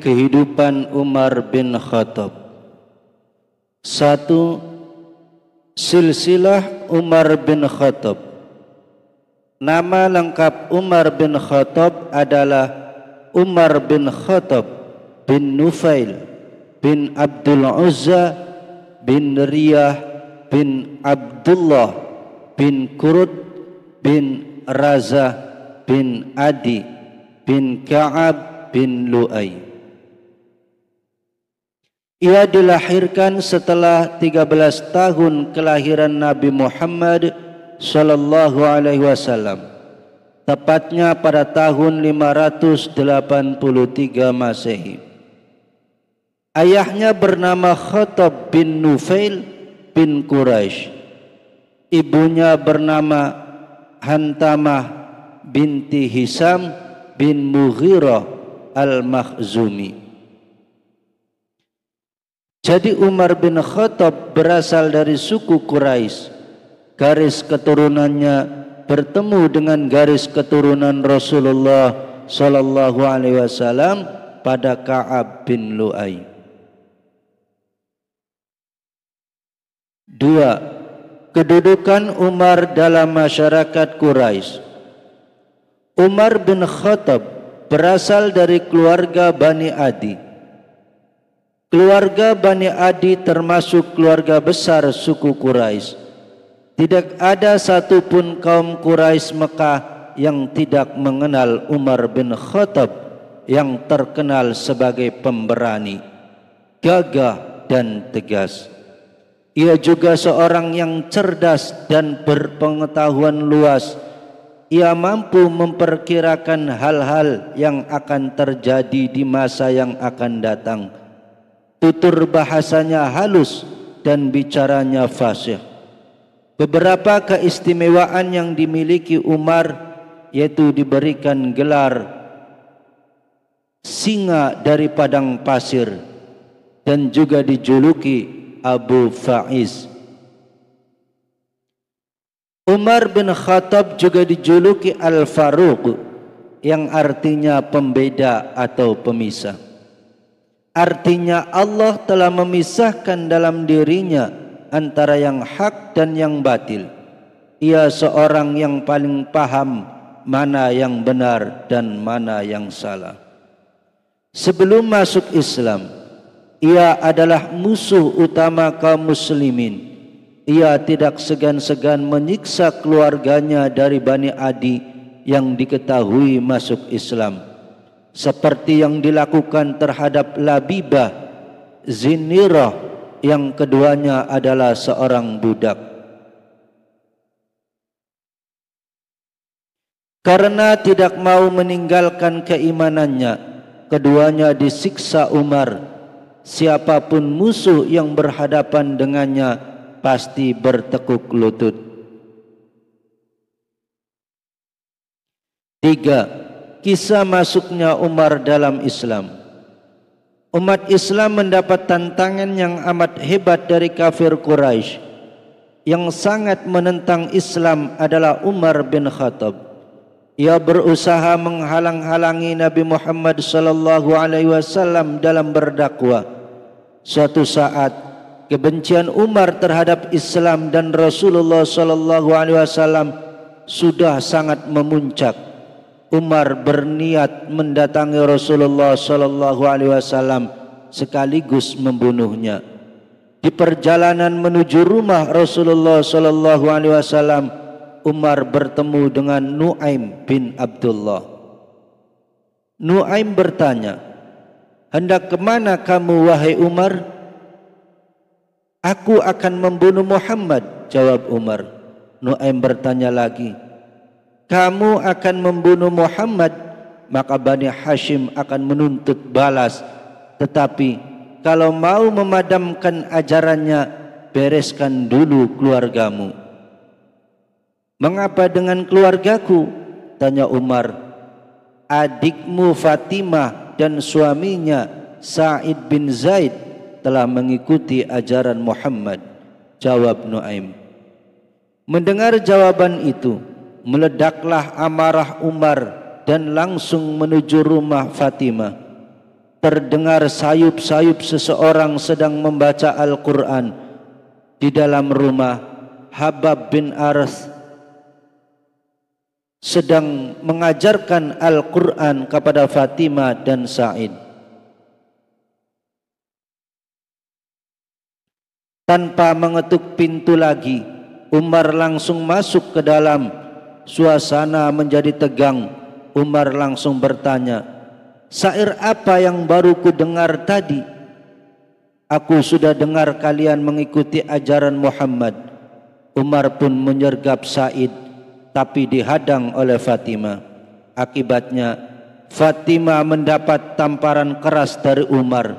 kehidupan Umar bin Khattab. 1. Silsilah Umar bin Khattab. Nama lengkap Umar bin Khattab adalah Umar bin Khattab bin Nufail bin Abdul Uzza bin Riyah bin Abdullah bin Qurud bin Razah bin Adi bin Ka'ab bin Lu'ay. Ia dilahirkan setelah 13 tahun kelahiran Nabi Muhammad sallallahu alaihi wasallam, tepatnya pada tahun 583 Masehi. Ayahnya bernama Khattab bin Nufail bin Quraisy. Ibunya bernama Hantamah binti Hisam bin Mughirah al-Makhzumi. Jadi Umar bin Khattab berasal dari suku Quraisy. Garis keturunannya bertemu dengan garis keturunan Rasulullah sallallahu alaihi wasallam pada Ka'ab bin Lu'ay. 2. Kedudukan Umar dalam masyarakat Quraisy. Umar bin Khattab berasal dari keluarga Bani Adi. Keluarga Bani Adi termasuk keluarga besar suku Quraisy. Tidak ada satupun kaum Quraisy Mekah yang tidak mengenal Umar bin Khattab yang terkenal sebagai pemberani, gagah dan tegas. Ia juga seorang yang cerdas dan berpengetahuan luas. Ia mampu memperkirakan hal-hal yang akan terjadi di masa yang akan datang. Tutur bahasanya halus dan bicaranya fasih. Beberapa keistimewaan yang dimiliki Umar yaitu diberikan gelar singa dari padang pasir dan juga dijuluki Abu Faiz. Umar bin Khattab juga dijuluki Al-Faruq yang artinya pembeda atau pemisah. Artinya Allah telah memisahkan dalam dirinya antara yang hak dan yang batil. Ia seorang yang paling paham mana yang benar dan mana yang salah. Sebelum masuk Islam, ia adalah musuh utama kaum muslimin. Ia tidak segan-segan menyiksa keluarganya dari Bani Adi yang diketahui masuk Islam, seperti yang dilakukan terhadap Labibah, Zinirah yang keduanya adalah seorang budak. Karena tidak mau meninggalkan keimanannya, keduanya disiksa Umar. Siapapun musuh yang berhadapan dengannya pasti bertekuk lutut. 3. Kisah masuknya Umar dalam Islam. Umat Islam mendapat tantangan yang amat hebat dari kafir Quraisy. Yang sangat menentang Islam adalah Umar bin Khattab. Ia berusaha menghalang-halangi Nabi Muhammad sallallahu alaihi wasallam dalam berdakwah. Suatu saat kebencian Umar terhadap Islam dan Rasulullah sallallahu alaihi wasallam sudah sangat memuncak. Umar berniat mendatangi Rasulullah sallallahu alaihi wasallam sekaligus membunuhnya. Di perjalanan menuju rumah Rasulullah sallallahu alaihi wasallam, Umar bertemu dengan Nu'aim bin Abdullah. Nu'aim bertanya, "Hendak kemana kamu wahai Umar?" "Aku akan membunuh Muhammad," jawab Umar. Nu'aim bertanya lagi, "Kamu akan membunuh Muhammad, maka Bani Hashim akan menuntut balas. Tetapi kalau mau memadamkan ajarannya, bereskan dulu keluargamu." "Mengapa dengan keluargaku?" tanya Umar. "Adikmu Fatimah dan suaminya Sa'id bin Zaid telah mengikuti ajaran Muhammad," jawab Nu'aim. Mendengar jawaban itu, meledaklah amarah Umar dan langsung menuju rumah Fatimah. terdengar sayup-sayup seseorang sedang membaca Al-Quran di dalam rumah. Habab bin Arth sedang mengajarkan Al-Quran kepada Fatimah dan Sa'id. Tanpa mengetuk pintu lagi, Umar langsung masuk ke dalam. Suasana menjadi tegang. Umar langsung bertanya, "Syair apa yang baru ku dengar tadi?" "Aku sudah dengar kalian mengikuti ajaran Muhammad." Umar pun menyergap Sa'id, tapi dihadang oleh Fatimah. Akibatnya Fatimah mendapat tamparan keras dari Umar.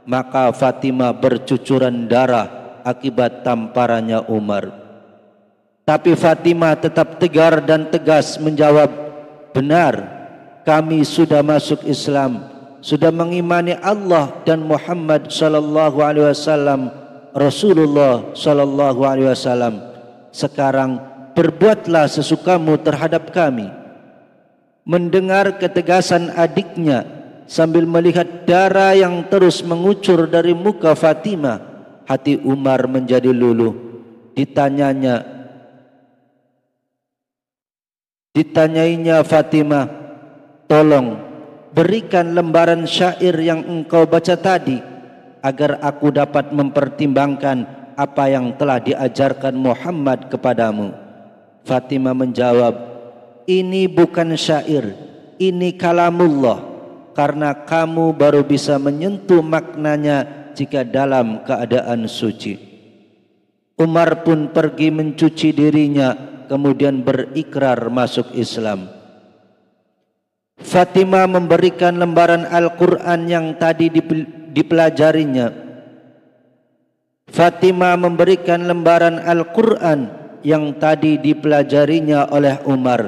Maka Fatimah bercucuran darah akibat tamparannya Umar. Tapi Fatimah tetap tegar dan tegas menjawab, "Benar, kami sudah masuk Islam, sudah mengimani Allah dan Muhammad sallallahu alaihi wasallam, Rasulullah sallallahu alaihi wasallam. Sekarang berbuatlah sesukamu terhadap kami." Mendengar ketegasan adiknya sambil melihat darah yang terus mengucur dari muka Fatimah, hati Umar menjadi luluh. Ditanyainya Fatimah, "Tolong berikan lembaran syair yang engkau baca tadi agar aku dapat mempertimbangkan apa yang telah diajarkan Muhammad kepadamu." Fatimah menjawab, "Ini bukan syair, ini kalamullah, karena kamu baru bisa menyentuh maknanya jika dalam keadaan suci." Umar pun pergi mencuci dirinya, kemudian berikrar masuk Islam. Fatimah memberikan lembaran Al-Quran yang tadi dipelajarinya. Fatimah memberikan lembaran Al-Quran yang tadi dipelajarinya oleh Umar.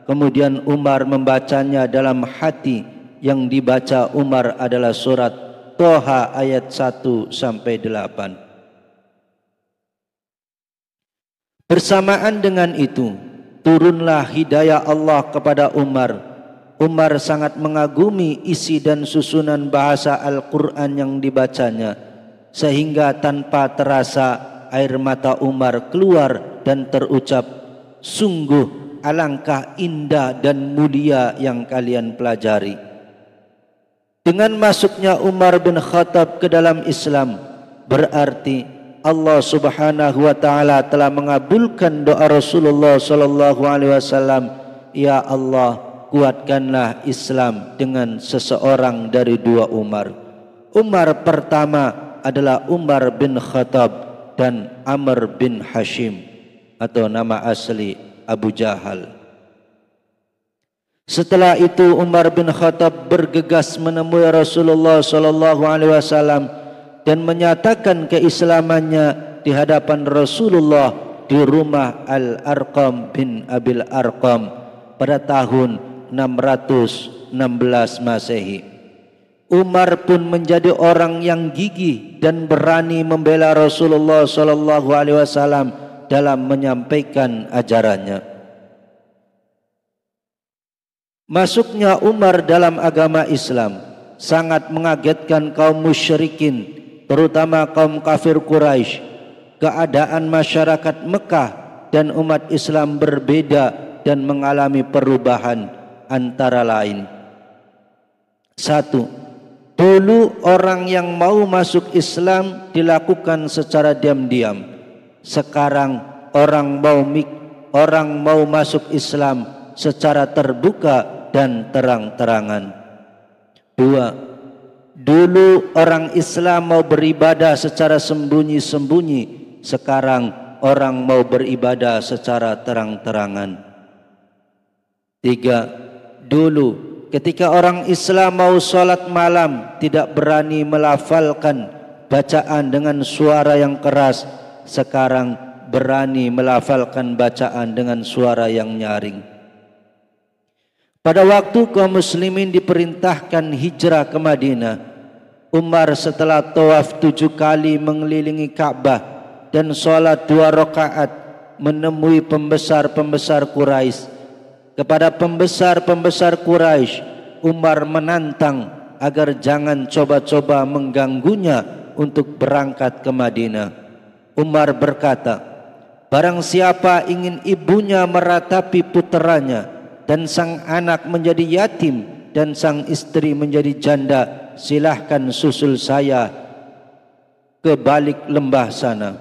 Kemudian Umar membacanya dalam hati. Yang dibaca Umar adalah surat Toha ayat 1-8. Bersamaan dengan itu, turunlah hidayah Allah kepada Umar. Umar sangat mengagumi isi dan susunan bahasa Al-Quran yang dibacanya, sehingga tanpa terasa air mata Umar keluar dan terucap, "Sungguh alangkah indah dan mulia yang kalian pelajari." Dengan masuknya Umar bin Khattab ke dalam Islam, berarti Allah Subhanahu wa taala telah mengabulkan doa Rasulullah sallallahu alaihi wasallam, "Ya Allah, kuatkanlah Islam dengan seseorang dari dua Umar." Umar pertama adalah Umar bin Khattab dan Amr bin Hashim, atau nama asli Abu Jahal. Setelah itu Umar bin Khattab bergegas menemui Rasulullah sallallahu alaihi wasallam dan menyatakan keislamannya di hadapan Rasulullah di rumah Al-Arqam bin Abil Arqam pada tahun 616 Masehi. Umar pun menjadi orang yang gigih dan berani membela Rasulullah sallallahu alaihi wasallam dalam menyampaikan ajarannya. Masuknya Umar dalam agama Islam sangat mengagetkan kaum musyrikin, terutama kaum kafir Quraisy. Keadaan masyarakat Mekah dan umat Islam berbeda dan mengalami perubahan, antara lain: 1. Dulu orang yang mau masuk Islam dilakukan secara diam-diam. Sekarang orang mau masuk Islam secara terbuka dan terang-terangan. 2. Dulu orang Islam mau beribadah secara sembunyi-sembunyi. Sekarang orang mau beribadah secara terang-terangan. 3. Dulu ketika orang Islam mau sholat malam tidak berani melafalkan bacaan dengan suara yang keras. Sekarang berani melafalkan bacaan dengan suara yang nyaring. Pada waktu kaum muslimin diperintahkan hijrah ke Madinah, Umar setelah tawaf 7 kali mengelilingi Ka'bah dan sholat 2 rakaat menemui pembesar-pembesar Quraisy. Kepada pembesar-pembesar Quraisy, Umar menantang agar jangan coba-coba mengganggunya untuk berangkat ke Madinah. Umar berkata, barang siapa ingin ibunya meratapi puteranya dan sang anak menjadi yatim dan sang istri menjadi janda, silahkan susul saya ke balik lembah sana.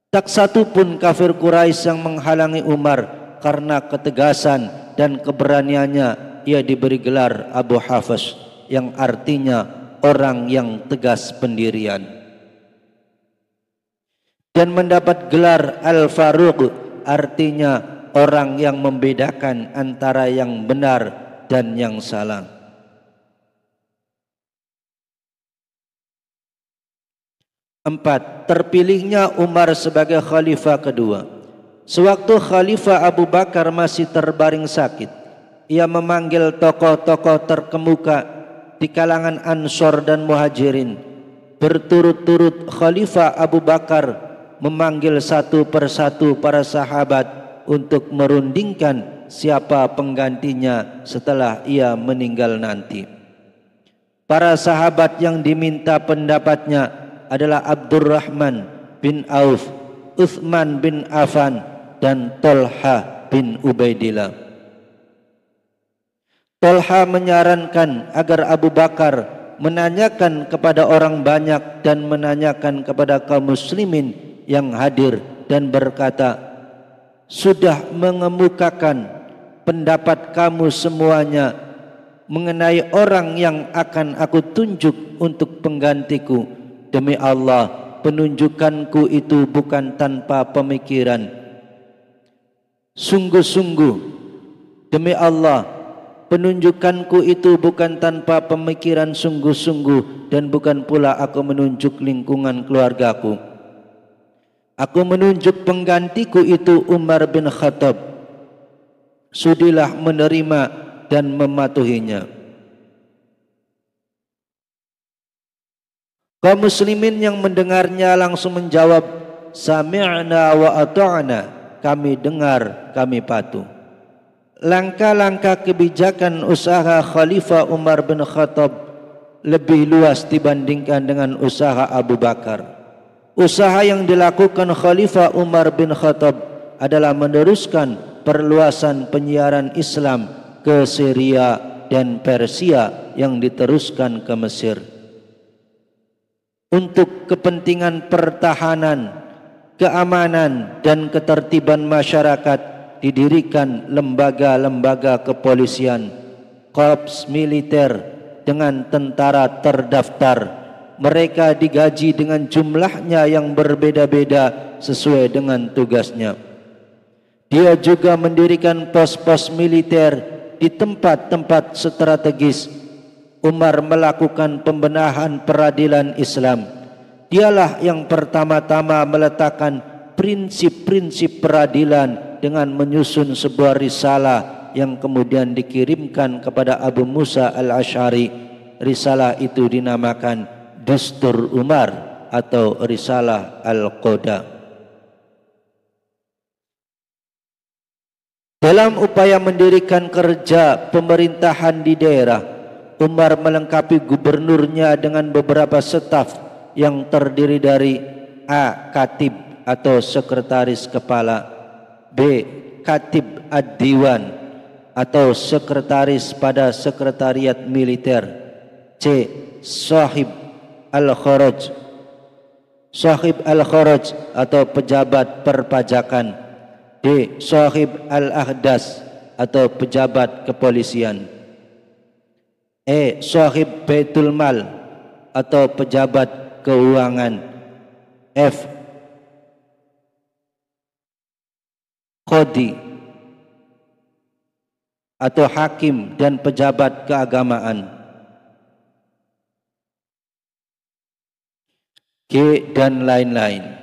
Tak satu pun kafir Quraisy yang menghalangi Umar karena ketegasan dan keberaniannya. Ia diberi gelar Abu Hafs yang artinya orang yang tegas pendirian, dan mendapat gelar Al-Faruq artinya orang yang membedakan antara yang benar dan yang salah. Empat, terpilihnya Umar sebagai khalifah kedua. Sewaktu Khalifah Abu Bakar masih terbaring sakit, ia memanggil tokoh-tokoh terkemuka di kalangan Ansor dan Muhajirin. Berturut-turut Khalifah Abu Bakar memanggil satu persatu para sahabat untuk merundingkan siapa penggantinya setelah ia meninggal nanti. Para sahabat yang diminta pendapatnya adalah Abdurrahman bin Auf, Uthman bin Affan, dan Tolha bin Ubaidillah. Tolha menyarankan agar Abu Bakar menanyakan kepada orang banyak dan menanyakan kepada kaum muslimin yang hadir dan berkata, sudah mengemukakan pendapat kamu semuanya mengenai orang yang akan aku tunjuk untuk penggantiku. Demi Allah, penunjukanku itu bukan tanpa pemikiran. Sungguh-sungguh, demi Allah, penunjukanku itu bukan tanpa pemikiran sungguh-sungguh, dan bukan pula aku menunjuk lingkungan keluargaku. Aku menunjuk penggantiku itu Umar bin Khattab. Sudilah menerima dan mematuhinya. Kaum muslimin yang mendengarnya langsung menjawab, sami'na wa ata'na, kami dengar, kami patuh. Langkah-langkah kebijakan usaha Khalifah Umar bin Khattab lebih luas dibandingkan dengan usaha Abu Bakar. Usaha yang dilakukan Khalifah Umar bin Khattab adalah meneruskan perluasan penyiaran Islam ke Syria dan Persia yang diteruskan ke Mesir. Untuk kepentingan pertahanan, keamanan, dan ketertiban masyarakat didirikan lembaga-lembaga kepolisian, korps militer dengan tentara terdaftar. Mereka digaji dengan jumlahnya yang berbeda-beda sesuai dengan tugasnya. Dia juga mendirikan pos-pos militer di tempat-tempat strategis. Umar melakukan pembenahan peradilan Islam. Dialah yang pertama-tama meletakkan prinsip-prinsip peradilan dengan menyusun sebuah risalah yang kemudian dikirimkan kepada Abu Musa al-Asy'ari. Risalah itu dinamakan Dustur Umar atau Risalah Al-Qoda. Dalam upaya mendirikan kerja pemerintahan di daerah, Umar melengkapi gubernurnya dengan beberapa staf yang terdiri dari A. Katib atau sekretaris kepala, B. Katib ad-Diwan atau sekretaris pada sekretariat militer, C. Sahib al-Kharaj, Sahib al-Kharaj atau pejabat perpajakan, D. Sahib al-Ahdas atau pejabat kepolisian, E. Sahib Baitul Mal atau pejabat keuangan, F. Qadi atau hakim dan pejabat keagamaan, G, dan lain-lain.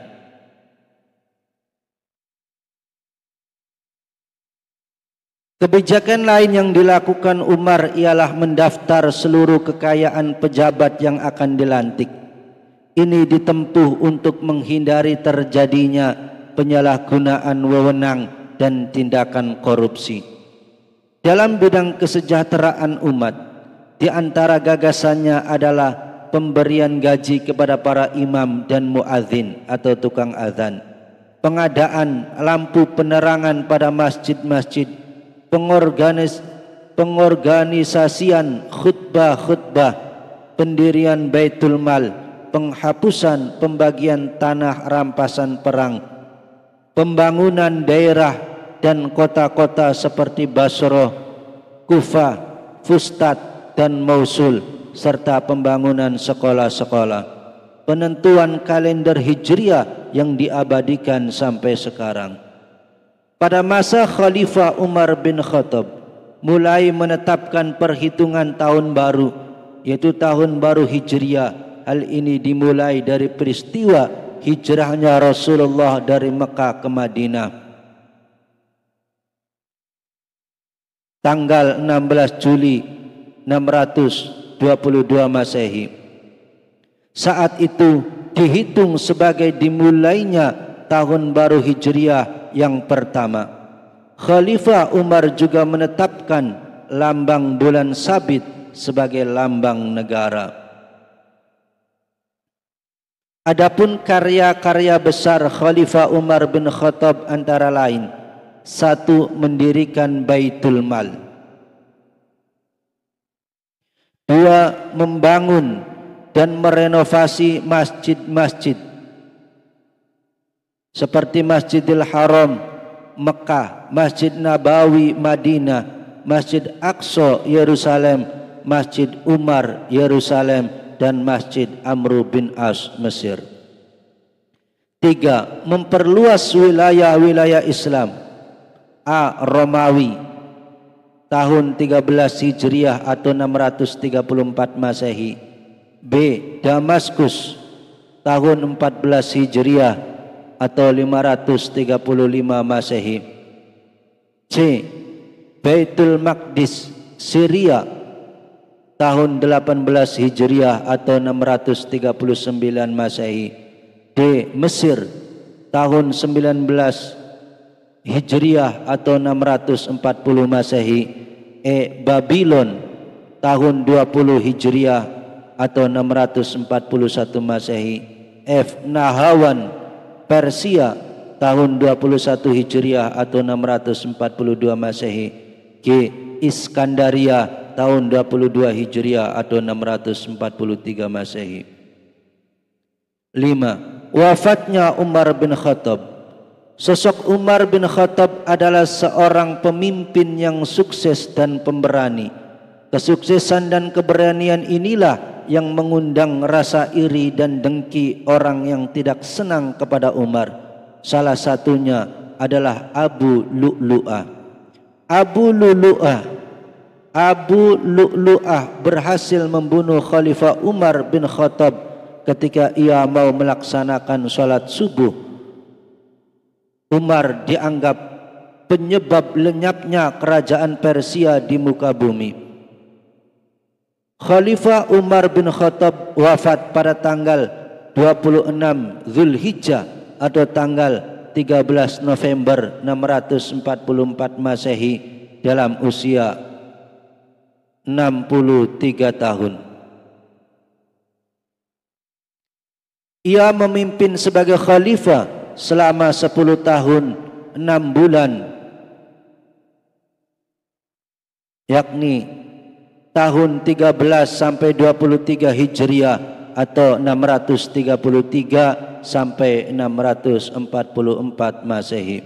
Kebijakan lain yang dilakukan Umar ialah mendaftar seluruh kekayaan pejabat yang akan dilantik. Ini ditempuh untuk menghindari terjadinya penyalahgunaan wewenang dan tindakan korupsi. Dalam bidang kesejahteraan umat, Di antara gagasannya adalah pemberian gaji kepada para imam dan muadzin atau tukang azan, pengadaan lampu penerangan pada masjid-masjid, pengorganisasian khutbah-khutbah, pendirian Baitul Mal, penghapusan pembagian tanah rampasan perang, pembangunan daerah dan kota-kota seperti Basrah, Kufah, Fustat dan Mosul, serta pembangunan sekolah-sekolah, penentuan kalender Hijriah yang diabadikan sampai sekarang. Pada masa Khalifah Umar bin Khattab mulai menetapkan perhitungan tahun baru, yaitu tahun baru Hijriah. Hal ini dimulai dari peristiwa hijrahnya Rasulullah dari Mekah ke Madinah, tanggal 16 Juli 622 Masehi. Saat itu dihitung sebagai dimulainya tahun baru Hijriah yang pertama. Khalifah Umar juga menetapkan lambang bulan Sabit sebagai lambang negara. Adapun karya-karya besar Khalifah Umar bin Khattab antara lain: 1. Mendirikan Baitul Mal. 2. Membangun dan merenovasi masjid-masjid seperti Masjidil Haram Mekah, Masjid Nabawi Madinah, Masjid Aqsa Yerusalem, Masjid Umar Yerusalem, dan Masjid Amr bin As Mesir. 3. Memperluas wilayah-wilayah Islam. A. Romawi tahun 13 Hijriah atau 634 Masehi. B. Damaskus tahun 14 Hijriah atau 535 Masehi. C. Baitul Maqdis Syria tahun 18 Hijriah atau 639 Masehi. D. Mesir tahun 19 Hijriah atau 640 Masehi. E. Babylon tahun 20 Hijriah atau 641 Masehi. F. Nahawan Persia tahun 21 Hijriah atau 642 Masehi. G. Iskandaria tahun 22 Hijriah atau 643 Masehi. 5. Wafatnya Umar bin Khattab. Sosok Umar bin Khattab adalah seorang pemimpin yang sukses dan pemberani. Kesuksesan dan keberanian inilah yang mengundang rasa iri dan dengki orang yang tidak senang kepada Umar. Salah satunya adalah Abu Lu'lu'ah. Abu Lu'lu'ah berhasil membunuh Khalifah Umar bin Khattab ketika ia mau melaksanakan salat subuh. Umar dianggap penyebab lenyapnya kerajaan Persia di muka bumi. Khalifah Umar bin Khattab wafat pada tanggal 26 Zulhijjah atau tanggal 13 November 644 Masehi dalam usia 63 tahun. Ia memimpin sebagai khalifah selama 10 tahun 6 bulan, yakni tahun 13 sampai 23 Hijriah atau 633 sampai 644 Masehi.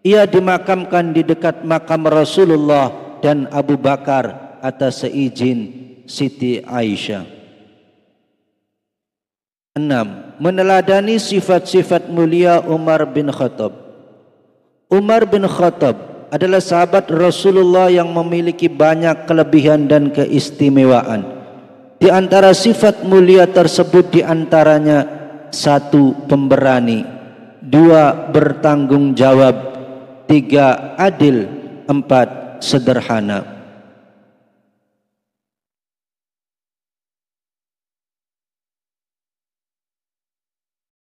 Ia dimakamkan di dekat makam Rasulullah dan Abu Bakar atas seizin Siti Aisyah. 6. Meneladani sifat-sifat mulia Umar bin Khattab. Umar bin Khattab adalah sahabat Rasulullah yang memiliki banyak kelebihan dan keistimewaan. Di antara sifat mulia tersebut diantaranya: 1. Pemberani, 2. Bertanggung jawab, 3. Adil, 4. Sederhana.